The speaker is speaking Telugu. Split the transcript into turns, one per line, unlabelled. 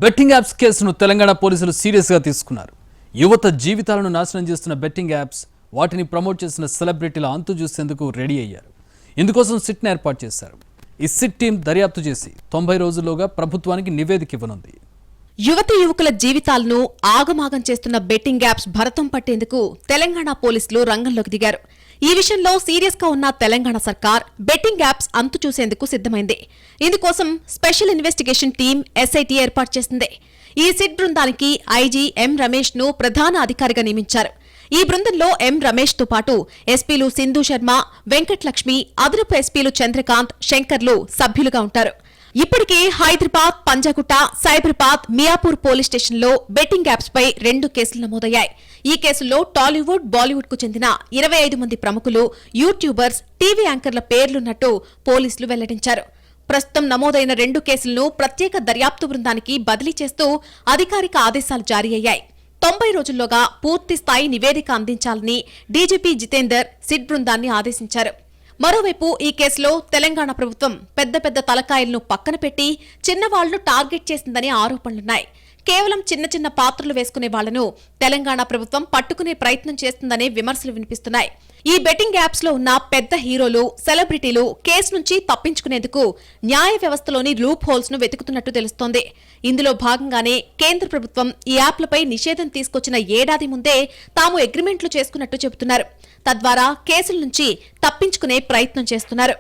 బెట్టింగ్ యాప్స్ కేసును తెలంగాణ పోలీసులు సీరియస్ గా తీసుకున్నారు. యువత జీవితాలను నాశనం చేస్తున్న బెట్టింగ్ యాప్స్, వాటిని ప్రమోట్ చేసిన సెలబ్రిటీల అంతు చూసేందుకు రెడీ అయ్యారు. ఇందుకోసం సిట్ను ఏర్పాటు చేశారు. ఈ సిట్ టీం దర్యాప్తు చేసి 90 రోజుల్లోగా ప్రభుత్వానికి నివేదిక ఇవ్వనుంది.
యువతి యువకుల జీవితాలను ఆగమాగం చేస్తున్న బెట్టింగ్ యాప్స్ భరతం పట్టేందుకు తెలంగాణ పోలీసులు రంగంలోకి దిగారు. ఈ విషయంలో సీరియస్ గా ఉన్న తెలంగాణ సర్కార్ బెట్టింగ్ యాప్స్ అంతు చూసేందుకు సిద్దమైంది. ఇందుకోసం స్పెషల్ ఇన్వెస్టిగేషన్ టీం ఎస్ఐటీ ఏర్పాటు చేసింది. ఈ సిట్ బృందానికి ఐజీ ఎం రమేష్ ను ప్రధాన అధికారిగా నియమించారు. ఈ బృందంలో ఎం రమేష్ తో పాటు ఎస్పీలు సింధు శర్మ, వెంకటలక్ష్మి, అదనపు ఎస్పీలు చంద్రకాంత్, శంకర్లు సభ్యులుగా ఉంటారు. ఇప్పటికే హైదరాబాద్, పంజాగుట్ట, సైబరాబాద్, మియాపూర్ పోలీస్ స్టేషన్లో బెట్టింగ్ యాప్స్ పై 2 కేసులు నమోదయ్యాయి. ఈ కేసుల్లో టాలీవుడ్, బాలీవుడ్ కు చెందిన 25 మంది ప్రముఖులు, యూట్యూబర్స్, టీవీ యాంకర్ల పేర్లున్నట్టు పోలీసులు వెల్లడించారు. ప్రస్తుతం నమోదైన 2 కేసులను ప్రత్యేక దర్యాప్తు బృందానికి బదిలీ చేస్తూ అధికారిక ఆదేశాలు జారీ అయ్యాయి. 90 రోజుల్లోగా పూర్తి స్థాయి నివేదిక అందించాలని డీజీపీ జితేందర్ సిట్ బృందాన్ని ఆదేశించారు. మరోవైపు ఈ కేసులో తెలంగాణ ప్రభుత్వం పెద్ద పెద్ద తలకాయలను పక్కన పెట్టి చిన్నవాళ్లను టార్గెట్ చేసిందని ఆరోపణలున్నాయి. కేవలం చిన్న చిన్న పాత్రలు వేసుకునే వాళ్లను తెలంగాణ ప్రభుత్వం పట్టుకునే ప్రయత్నం చేస్తుందనే విమర్శలు వినిపిస్తున్నాయి. ఈ బెట్టింగ్ యాప్స్ లో ఉన్న పెద్ద హీరోలు, సెలబ్రిటీలు కేసు నుంచి తప్పించుకునేందుకు న్యాయ వ్యవస్థలోని లూప్ హోల్స్ ను వెతుకుతున్నట్టు తెలుస్తోంది. ఇందులో భాగంగానే కేంద్ర ప్రభుత్వం ఈ యాప్లపై నిషేధం తీసుకొచ్చిన ఏడాది ముందే తాము అగ్రిమెంట్లు చేసుకున్నట్టు చెబుతున్నారు. తద్వారా కేసుల నుంచి తప్పించుకునే ప్రయత్నం చేస్తున్నారు.